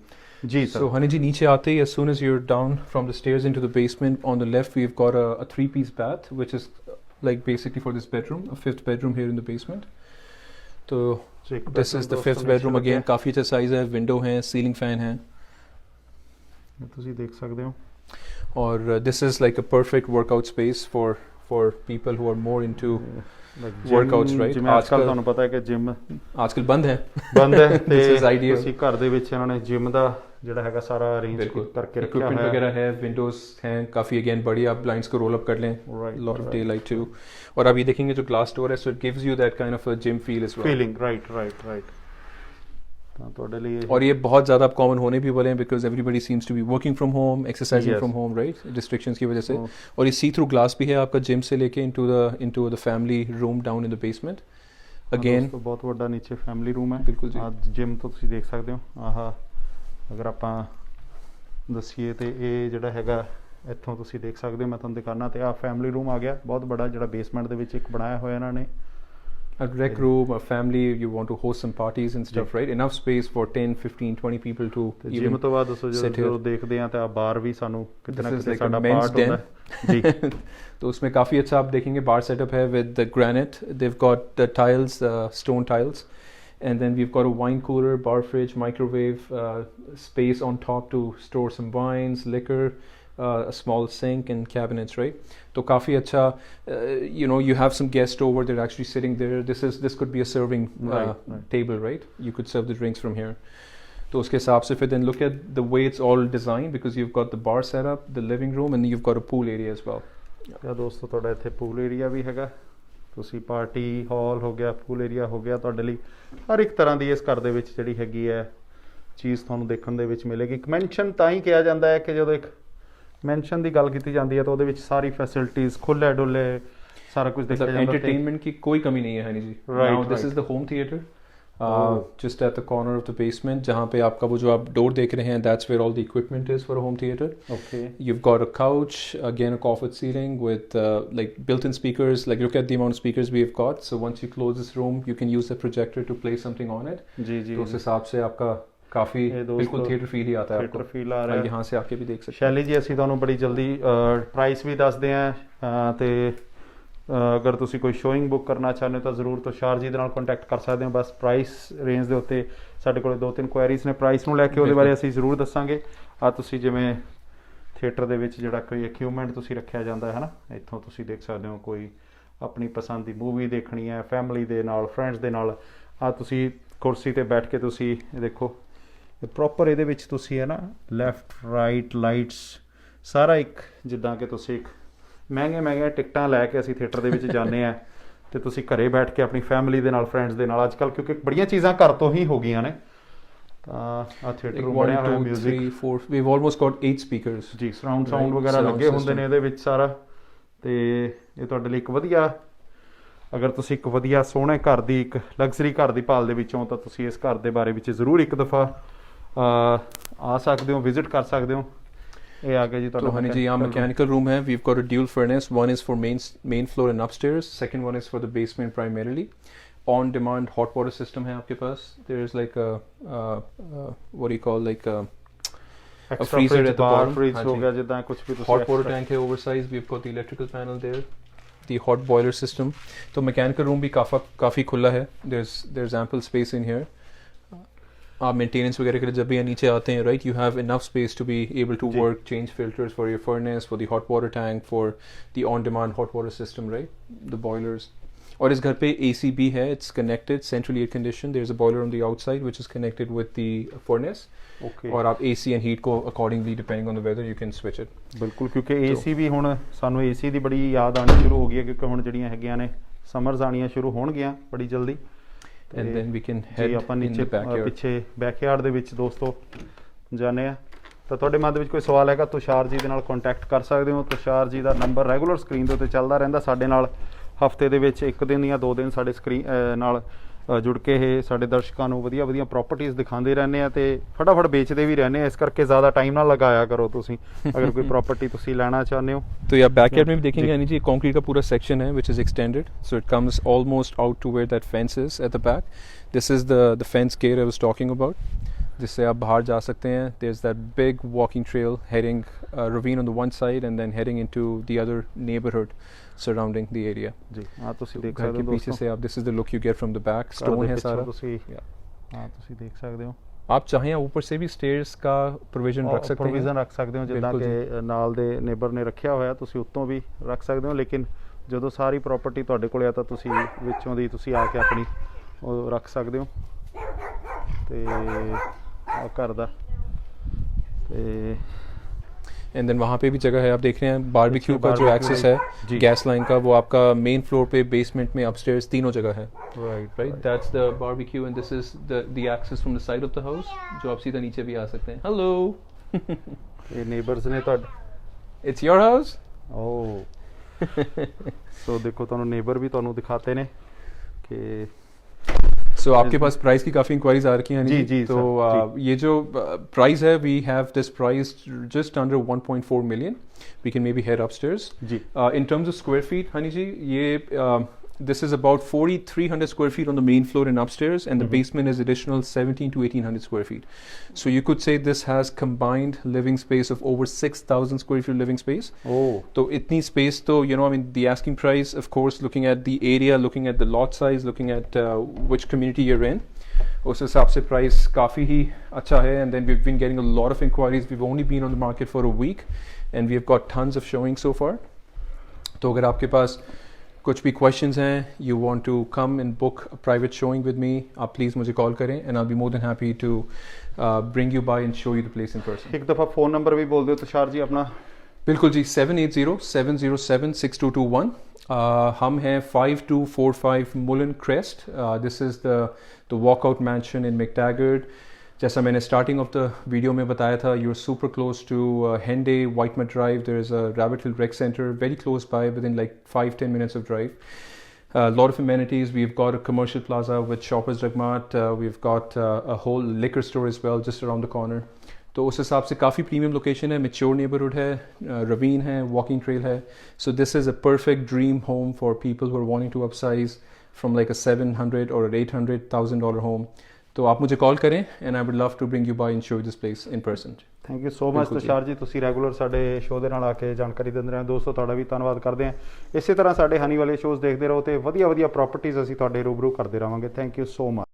ਜੀ ਸਰ. So हनी जी नीचे आते ही as soon as you're down from the stairs into the basement, on the left we've got a 3-piece bath which is like basically for this bedroom, a 5th bedroom here in the basement. So this is the 5th bedroom again, काफ़ी अच्छा size है, window है, ceiling fan है, ਤੁਸੀਂ ਦੇਖ ਸਕਦੇ ਹੋ. और this is like a perfect workout space for people who are more into workouts, right? ਜਿਵੇਂ ਅੱਜ ਕੱਲ ਤੁਹਾਨੂੰ ਪਤਾ ਹੈ ਕਿ ਜਿਮ आजकल बंद है. ਬੰਦ ਹੈ, This is ਤੇ ideal. ਤੁਸੀਂ ਘਰ ਦੇ ਵਿੱਚ ਇਹਨਾਂ ਨੇ ਜਿਮ ਦਾ ਜਿਹੜਾ ਹੈਗਾ ਸਾਰਾ ਅਰੇਂਜ बिल्कुल ਕਰਕੇ ਰੱਖਿਆ इक्विपमेंट ਹੋਇਆ वगैरह है, विंडोज हैं काफ़ी, अगेन बड़ी, आप ब्लाइंड्स को रोल अप कर लें, Right, lot of right. daylight too. और आप ये देखेंगे जो ग्लास डोर है, so it gives you that kind of a gym feel as well. Feeling. Right right right. ਤਾਂ ਤੁਹਾਡੇ ਲਈ और ये बहुत ज़्यादा अब कॉमन होने भी वाले हैं because everybody seems to be working from home, exercising Yes. From home, right, restrictions की वजह से। Oh. और ये सी थ्रू ग्लास भी है आपका जिम से लेके into the family room down in the basement. Again ਦੋਸਤੋ ਬਹੁਤ ਵੱਡਾ ਨੀਚੇ ਫੈਮਿਲੀ ਰੂਮ ਹੈ। ਬਿਲਕੁਲ ਜੀ। ਜਿਮ ਤੋਂ ਤੁਸੀਂ ਦੇਖ ਸਕਦੇ ਹੋ। ਅਗਰ ਆਪਾਂ ਦੱਸੀਏ ਤੇ ਇਹ ਜਿਹੜਾ ਹੈਗਾ ਇੱਥੋਂ ਤੁਸੀਂ ਦੇਖ ਸਕਦੇ ਹੋ, ਮੈਂ ਤੁਹਾਨੂੰ ਦਿਖਾਣਾ ਤੇ ਫੈਮਿਲੀ ਰੂਮ ਆ ਗਿਆ ਬਹੁਤ ਬੜਾ, ਜਿਹੜਾ ਬੇਸਮੈਂਟ ਦੇ ਵਿੱਚ ਇੱਕ ਬਣਾਇਆ ਹੋਇਆ ਇਹਨਾਂ ਨੇ। A rec room, a family, you want to host some parties and stuff, right? Enough space for 10, 15, 20 people to gym even ਤੋਂ ਬਾਅਦ ਦੱਸੋ sit ਜਦੋਂ here. ਦੇਖਦੇ ਆ ਤਾਂ ਬਾਰ ਵੀ ਸਾਨੂੰ ਕਿਤੇ ਨਾ This is ਕਿਤੇ like a ਸਾਡਾ men's ਪਾਰਟ den. ਹੁੰਦਾ ਜੀ। तो उसमें काफ़ी अच्छा आप देखेंगे बार सेटअप है with the granite. They've got the tiles, stone tiles, and then we've got a wine cooler, bar fridge, microwave, space on top to store some wines, liquor, a small sink and cabinets, right? तो काफ़ी अच्छा, you know, you have some guests over, they're actually sitting there. This could be a serving Right. table, right? You could serve the drinks from here. तो उसके हिसाब से फिर then look at the way it's all designed because you've got the bar setup, the living room, and you've got a pool area as well. ਤਾਂ ਦੋਸਤੋ ਤੁਹਾਡਾ ਇੱਥੇ pool area ਵੀ ਹੈਗਾ। ਤੁਸੀਂ ਪਾਰਟੀ ਹਾਲ ਹੋ ਗਿਆ, ਪੂਲ ਏਰੀਆ ਹੋ ਗਿਆ, ਤੁਹਾਡੇ ਲਈ ਹਰ ਇੱਕ ਤਰ੍ਹਾਂ ਦੀ ਇਸ ਘਰ ਦੇ ਵਿੱਚ ਜਿਹੜੀ ਹੈਗੀ ਹੈ ਚੀਜ਼ ਤੁਹਾਨੂੰ ਦੇਖਣ ਦੇ ਵਿੱਚ ਮਿਲੇਗੀ। ਇੱਕ ਮੈਂਸ਼ਨ ਤਾਂ ਹੀ ਕਿਹਾ ਜਾਂਦਾ ਹੈ ਕਿ ਜਦੋਂ ਇੱਕ ਮੈਂਸ਼ਨ ਦੀ ਗੱਲ ਕੀਤੀ ਜਾਂਦੀ ਹੈ ਤਾਂ ਉਹਦੇ ਵਿੱਚ ਸਾਰੀ ਫੈਸਿਲਿਟੀਜ਼ ਖੁੱਲੇ ਡੁੱਲੇ ਸਾਰਾ ਕੁਝ ਦੇਖਿਆ मतलब ਜਾਂਦਾ ਤੇ एंटरटेनमेंट की कोई कमी नहीं है honey ji. Right, Now this right. is the home theater, Oh. just at the corner of the basement, जहाँ पे आपका वो जो आप डोर देख रहे हैं, that's where all the equipment is for a home theater. Okay You've got a couch, again a coffered ceiling with like built-in speakers. Like look at the amount of speakers we've got. So once you close this room, you can use the projector to play something on it. ਜੀ ਜੀ तो उस हिसाब से आपका काफ़ी ये दोस्तों बिल्कुल थिएटर फील ही आता है ਥੀਏਟਰ आपको। ਫੀਲ ਆ ਰਿਹਾ ਹੈ। यहाँ से आके भी देख सकते हैं। ਸ਼ੈਲੀ ਜੀ ਅਸੀਂ ਤੁਹਾਨੂੰ ਬੜੀ ਜਲਦੀ ਪ੍ਰਾਈਸ ਵੀ ਦੱਸਦੇ ਹਾਂ ਤੇ ਅਗਰ ਤੁਸੀਂ ਕੋਈ ਸ਼ੋਇੰਗ ਬੁੱਕ ਕਰਨਾ ਚਾਹੁੰਦੇ ਹੋ ਤਾਂ ਜ਼ਰੂਰ ਤੁਸ਼ਾਰ ਜੀ ਦੇ ਨਾਲ ਕੰਟੈਕਟ ਕਰ ਸਕਦੇ ਹੋ। ਬਸ ਪ੍ਰਾਈਸ ਰੇਂਜ ਦੇ ਉੱਤੇ ਸਾਡੇ ਕੋਲ 2-3 ਕੁਐਰੀਜ਼ ਨੇ ਪ੍ਰਾਈਸ ਨੂੰ ਲੈ ਕੇ, ਉਹਦੇ ਬਾਰੇ ਅਸੀਂ ਜ਼ਰੂਰ ਦੱਸਾਂਗੇ। ਤੁਸੀਂ ਜਿਵੇਂ ਥੀਏਟਰ ਦੇ ਵਿੱਚ ਜਿਹੜਾ ਕੋਈ ਇਕਵਿਪਮੈਂਟ ਤੁਸੀਂ ਰੱਖਿਆ ਜਾਂਦਾ ਹੈ ਨਾ, ਇੱਥੋਂ ਤੁਸੀਂ ਦੇਖ ਸਕਦੇ ਹੋ ਕੋਈ ਆਪਣੀ ਪਸੰਦ ਦੀ ਮੂਵੀ ਦੇਖਣੀ ਹੈ ਫੈਮਿਲੀ ਦੇ ਨਾਲ, ਫਰੈਂਡਸ ਦੇ ਨਾਲ, ਤੁਸੀਂ ਕੁਰਸੀ ਤੇ ਬੈਠ ਕੇ ਤੁਸੀਂ ਇਹ ਦੇਖੋ ਪ੍ਰੋਪਰ ਇਹਦੇ ਵਿੱਚ ਤੁਸੀਂ ਹੈ ਨਾ ਲੈਫਟ ਰਾਈਟ ਲਾਈਟਸ ਸਾਰਾ ਇੱਕ ਜਿੱਦਾਂ ਕਿ ਤੁਸੀਂ ਇੱਕ ਮਹਿੰਗੀਆਂ ਟਿਕਟਾਂ ਲੈ ਕੇ ਅਸੀਂ ਥੀਏਟਰ ਦੇ ਵਿੱਚ ਜਾਂਦੇ ਆ ਤੇ ਤੁਸੀਂ ਘਰੇ ਬੈਠ ਕੇ ਆਪਣੀ ਫੈਮਿਲੀ ਦੇ ਨਾਲ, ਫਰੈਂਡਸ ਦੇ ਨਾਲ, ਅੱਜ ਕੱਲ੍ਹ ਕਿਉਂਕਿ ਬੜੀਆਂ ਚੀਜ਼ਾਂ ਘਰ ਤੋਂ ਹੀ ਹੋ ਗਈਆਂ ਨੇ ਤਾਂ ਆ ਥੀਏਟਰ Like ਰੂਮ 1, ਬਣਿਆ ਹੋਇਆ 2, music 3, 4. We've almost got 8 speakers. ਜੀ ਸਰਾਊਂਡ ਸਾਊਂਡ Right, ਵਗੈਰਾ surround ਲੱਗੇ ਹੁੰਦੇ system. ਨੇ ਇਹਦੇ ਵਿੱਚ ਸਾਰਾ। ਤੇ ਇਹ ਤੁਹਾਡੇ ਲਈ ਇੱਕ ਵਧੀਆ, ਅਗਰ ਤੁਸੀਂ ਇੱਕ ਵਧੀਆ ਸੋਹਣੇ ਘਰ ਦੀ, ਇੱਕ ਲਗਜ਼ਰੀ ਘਰ ਦੀ ਭਾਲ ਦੇ ਵਿੱਚੋਂ ਤਾਂ ਤੁਸੀਂ ਇਸ ਘਰ ਦੇ ਬਾਰੇ ਵਿੱਚ ਜ਼ਰੂਰ ਇੱਕ ਦਫਾ ਆ ਸਕਦੇ ਹੋ, ਵਿਜ਼ਿਟ ਕਰ ਸਕਦੇ ਹੋ। ਇਹ ਆ ਗਿਆ ਜੀ तो ਤੁਹਾਡਾ हनी जी यहाँ मैकेनिकल रूम है। We've got a dual furnace. One is for main floor and upstairs. Second one is for the basement primarily. On demand hot water system है आपके पास. There's like a what do you call, like a freezer at the bottom. Freeze हाँ ਹੋ जी. ਗਿਆ ਜਿੱਦਾਂ ਕੁਝ ਵੀ ਤੁਸੀਂ Hot water extra- tank है oversized. We've got the electrical panel there. The hot boiler system. तो मैकेनिकल रूम भी काफ़ी खुला है. There's ample space in here. आप मेंटेनेंस वगैरह के लिए जब भी यहाँ नीचे आते हैं, right, you have enough space to be able to जी. Work, change filters for your furnace, for the hot water tank, for the on demand hot water system, right, the boilers. और इस घर पे AC भी है, it's connected, centrally air condition. There is a boiler on the outside which is connected with the furnace. Okay और आप AC and heat को accordingly depending on the whether you can switch it. ਬਿਲਕੁਲ, ਕਿਉਂਕਿ AC ਵੀ ਹੁਣ ਸਾਨੂੰ AC ਦੀ ਬੜੀ ਯਾਦ ਆਉਣੀ ਸ਼ੁਰੂ ਹੋ ਗਈ ਹੈ ਕਿਉਂਕਿ ਹੁਣ ਜਿਹੜੀਆਂ ਹੈਗੀਆਂ ਨੇ ਸਮਰਸ ਆਉਣੀਆਂ ਸ਼ੁਰੂ ਹੋਣਗੀਆਂ ਬੜੀ ਜਲਦੀ। एंड देन वी कैन ਜੀ हेड ਆਪਾਂ इन ਨੀਚੇ द बैकयार्ड। ਪਿੱਛੇ ਬੈਕਯਾਰਡ ਦੇ ਵਿੱਚ ਦੋਸਤੋ ਜਾਂਦੇ ਆ। ਤਾਂ ਤੁਹਾਡੇ ਮਨ ਦੇ ਵਿੱਚ ਕੋਈ ਸਵਾਲ ਹੈਗਾ ਤੁਸ਼ਾਰ ਜੀ ਦੇ ਨਾਲ ਕੰਟੈਕਟ ਕਰ ਸਕਦੇ ਹੋ। ਤੁਸ਼ਾਰ ਜੀ ਦਾ ਨੰਬਰ ਰੈਗੂਲਰ ਸਕਰੀਨ ਦੇ ਉੱਤੇ ਚੱਲਦਾ ਰਹਿੰਦਾ। ਸਾਡੇ ਨਾਲ ਹਫਤੇ ਦੇ ਵਿੱਚ 1 ਦਿਨ ਜਾਂ 2 ਦਿਨ ਸਾਡੇ ਸਕਰੀਨ ਨਾਲ ਜੁੜ ਕੇ ਇਹ ਸਾਡੇ ਦਰਸ਼ਕਾਂ ਨੂੰ ਵਧੀਆ ਪ੍ਰਾਪਰਟੀਆਂ ਦਿਖਾਉਂਦੇ ਰਹਿੰਦੇ ਆ ਤੇ ਫਟਾਫਟ ਵੇਚਦੇ ਵੀ ਰਹਿੰਦੇ ਆ। ਇਸ ਕਰਕੇ ਜ਼ਿਆਦਾ ਟਾਈਮ ਨਾ ਲਗਾਇਆ ਕਰੋ ਤੁਸੀਂ ਅਗਰ ਕੋਈ ਪ੍ਰਾਪਰਟੀ ਤੁਸੀਂ ਲੈਣਾ ਚਾਹੁੰਦੇ ਹੋ। तो ये आप बैकयार्ड में भी देखेंगे जी. यानी जी कंक्रीट का पूरा सेक्शन है which is extended, so it comes almost out to where that fence is at the back. This is the fence gate I was talking about, जिससे आप बाहर जा सकते हैं. There's that big walking trail heading ravine on the one side and then heading into the other neighborhood surrounding the area. ਜੀ ਹਾਂ ਤੁਸੀਂ ਦੇਖ घर ਸਕਦੇ के ਹੋ पीछे ਦੋਸਤੋ से आप, this is the look you get from the back. ਘਰ Stone ਦੇ है ਪਿੱਛੋਂ सारा. ਤੁਸੀਂ Yeah. ਹਾਂ ਤੁਸੀਂ ਦੇਖ ਸਕਦੇ ਹੋ। आप चाहें ऊपर से भी स्टेयर्स का प्रोविजन रख सकते हैं. ਪ੍ਰੋਵੀਜ਼ਨ ਰੱਖ ਸਕਦੇ ਹੋ ਜਿੱਦਾਂ ਬਿਲਕੁਲ ਕਿ ਨਾਲ ਦੇ ਨੇਬਰ ਨੇ ਰੱਖਿਆ ਹੋਇਆ ਤੁਸੀਂ ਉੱਤੋਂ ਵੀ ਰੱਖ ਸਕਦੇ ਹੋ। ਲੇਕਿਨ ਜਦੋਂ ਸਾਰੀ ਪ੍ਰਾਪਰਟੀ ਤੁਹਾਡੇ ਕੋਲ ਆ ਤਾਂ ਤੁਸੀਂ ਵਿੱਚੋਂ ਦੀ ਤੁਸੀਂ ਆ ਕੇ ਆਪਣੀ ਉਹ ਰੱਖ ਸਕਦੇ ਹੋ। ਤੇ ਆ ਘਰ ਦਾ ਤੇ एंड देन वहाँ पे भी जगह है, आप देख रहे हैं बारबेक्यू का जो barbecue एक्सेस है, है जी। गैस लाइन का, वो आपका मेन फ्लोर पे, बेसमेंट में, अपस्टेयर्स, तीनों जगह है। Right right, that's the barbecue and this is the access from the side of the house, जो आप सीधा नीचे भी आ सकते हैं। हेलो, ਇਹ ਨੇਬਰਸ ਨੇ ਤੁਹਾਡੇ। It's your house. Oh so देखो ਤੁਹਾਨੂੰ ਨੇਬਰ भी ਤੁਹਾਨੂੰ दिखाते ने कि सो आपके पास प्राइस की काफ़ी इंक्वायरीज आ रखी हैं जी, जी, तो सर, ये जो प्राइस है, we have this price just under 1.4 million. We can maybe head upstairs. जी। In terms of square feet, honey ji, ये this is about 4,300 square feet on the main floor and upstairs, and the basement is additional 17 to 1,800 square feet. So you could say this has combined living space of over 6,000 square feet living space. O So itni space to, you know, I mean, the asking price, of course, looking at the area, looking at the lot size, looking at which community you're in, उस हिसाब से price काफ़ी ही अच्छा है। And then we've been getting a lot of inquiries. We've only been on the market for a week, and we've got tons of showings so far. तो अगर आपके पास कुछ भी questions हैं, you want to come and book a private showing with me, आप please मुझे call करें, and I'll be more than happy to bring you by and show you the place in person. एक दफ़ा phone number भी बोल दो तुषार जी अपना। बिल्कुल जी, 780-707-6221। हम हैं 5245 Mullen crest. This is the walkout mansion in McTaggart. जैसा मैंने स्टार्टिंग ऑफ द वीडियो में बताया था, you are super close to Henday, Whitemud drive, there is a rabbit hill rec centre very close by, within like 5-10 minutes of drive. Lot of amenities. We've got a commercial plaza with Shoppers Drug Mart. We've got a whole liquor store as well just around the corner. तो उस हिसाब से काफ़ी premium location है, mature neighbourhood है, ravine है, walking trail है। So this is a perfect dream home for people who are wanting to upsize from like a $700 or $800,000 home. तो आप मुझे कॉल करें, and I would love to bring you by and show this place in person. Thank you so much ਬਿਲਕੁਲ ਜੀ। ਤੁਸ਼ਾਰ ਜੀ, ਤੁਸੀਂ regular ਸਾਡੇ show ਦੇ ਨਾਲ ਆ ਕੇ ਜਾਣਕਾਰੀ ਦਿੰਦੇ ਰਹੇ ਹੋ। ਦੋਸਤੋ ਤੁਹਾਡਾ ਵੀ ਧੰਨਵਾਦ ਕਰਦੇ ਹਾਂ। ਇਸੇ ਤਰ੍ਹਾਂ ਸਾਡੇ ਹਨੀ ਵਾਲੇ ਸ਼ੋਅਸ ਦੇਖਦੇ ਰਹੋ ਤੇ ਵਧੀਆ ਵਧੀਆ ਪ੍ਰਾਪਰਟੀਆਂ ਅਸੀਂ ਤੁਹਾਡੇ ਰੂਬਰੂ ਕਰਦੇ ਰਹਾਂਗੇ। Thank you so much.